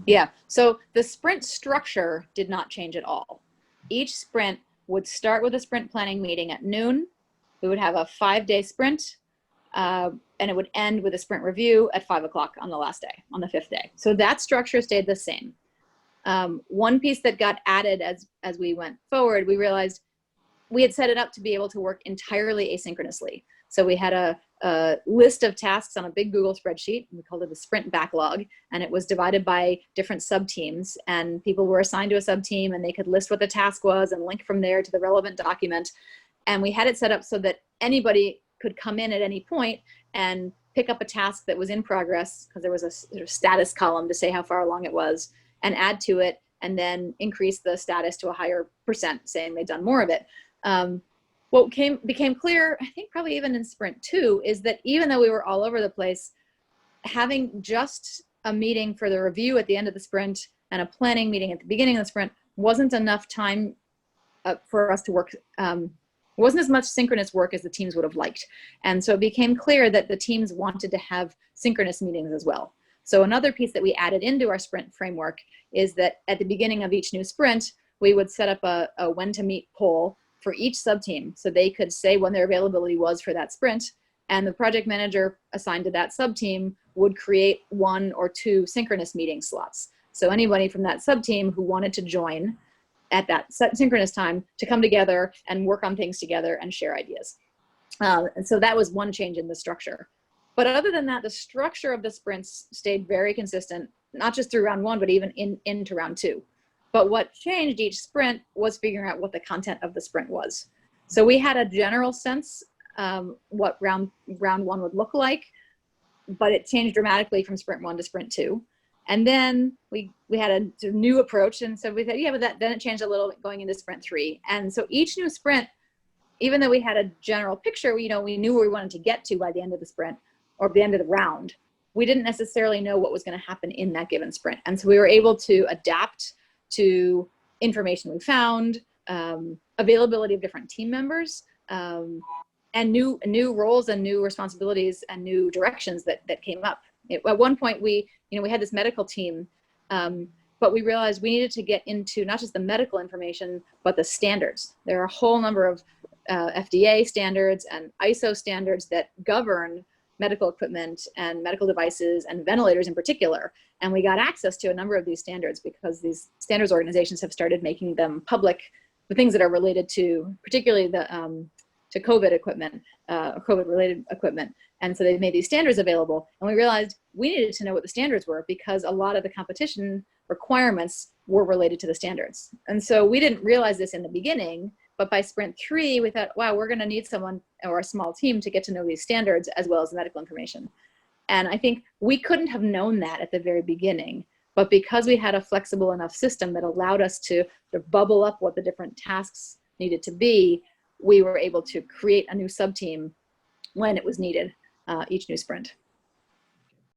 Yeah, so the sprint structure did not change at all. Each sprint would start with a sprint planning meeting at noon. We would have a 5-day sprint, and it would end with a sprint review at 5 o'clock on the last day, on the 5th day. So that structure stayed the same. One piece that got added as we went forward, we realized we had set it up to be able to work entirely asynchronously. So we had a list of tasks on a big Google spreadsheet. We called it the sprint backlog, and it was divided by different sub-teams, and people were assigned to a sub-team, and they could list what the task was and link from there to the relevant document. And we had it set up so that anybody could come in at any point and pick up a task that was in progress, because there was a sort of status column to say how far along it was, and add to it, and then increase the status to a higher percent, saying they'd done more of it. What became clear, I think probably even in sprint 2, is that even though we were all over the place, having just a meeting for the review at the end of the sprint and a planning meeting at the beginning of the sprint wasn't enough time for us to work. It wasn't as much synchronous work as the teams would have liked. And so it became clear that the teams wanted to have synchronous meetings as well. So another piece that we added into our sprint framework is that at the beginning of each new sprint, we would set up a when to meet poll for each sub-team, so they could say when their availability was for that sprint, and the project manager assigned to that sub-team would create 1 or 2 synchronous meeting slots. So anybody from that sub-team who wanted to join at that synchronous time to come together and work on things together and share ideas. And so that was one change in the structure. But other than that, the structure of the sprints stayed very consistent, not just through round 1, but even into round 2. But what changed each sprint was figuring out what the content of the sprint was. So we had a general sense what round 1 would look like, but it changed dramatically from sprint 1 to sprint 2. And then we had a new approach, and so we said, yeah, but then it changed a little bit going into sprint 3. And so each new sprint, even though we had a general picture, we knew where we wanted to get to by the end of the sprint or the end of the round, we didn't necessarily know what was going to happen in that given sprint. And so we were able to adapt to information we found, availability of different team members, and new roles and new responsibilities and new directions that came up. At one point, we had this medical team, but we realized we needed to get into not just the medical information, but the standards. There are a whole number of FDA standards and ISO standards that govern medical equipment and medical devices and ventilators in particular. And we got access to a number of these standards because these standards organizations have started making them public, the things that are related to, particularly to COVID equipment, COVID-related equipment. And so they made these standards available. And we realized we needed to know what the standards were because a lot of the competition requirements were related to the standards. And so we didn't realize this in the beginning, but by sprint 3, we thought, wow, we're going to need someone or a small team to get to know these standards as well as the medical information. And I think we couldn't have known that at the very beginning, but because we had a flexible enough system that allowed us to bubble up what the different tasks needed to be, we were able to create a new sub-team when it was needed each new sprint.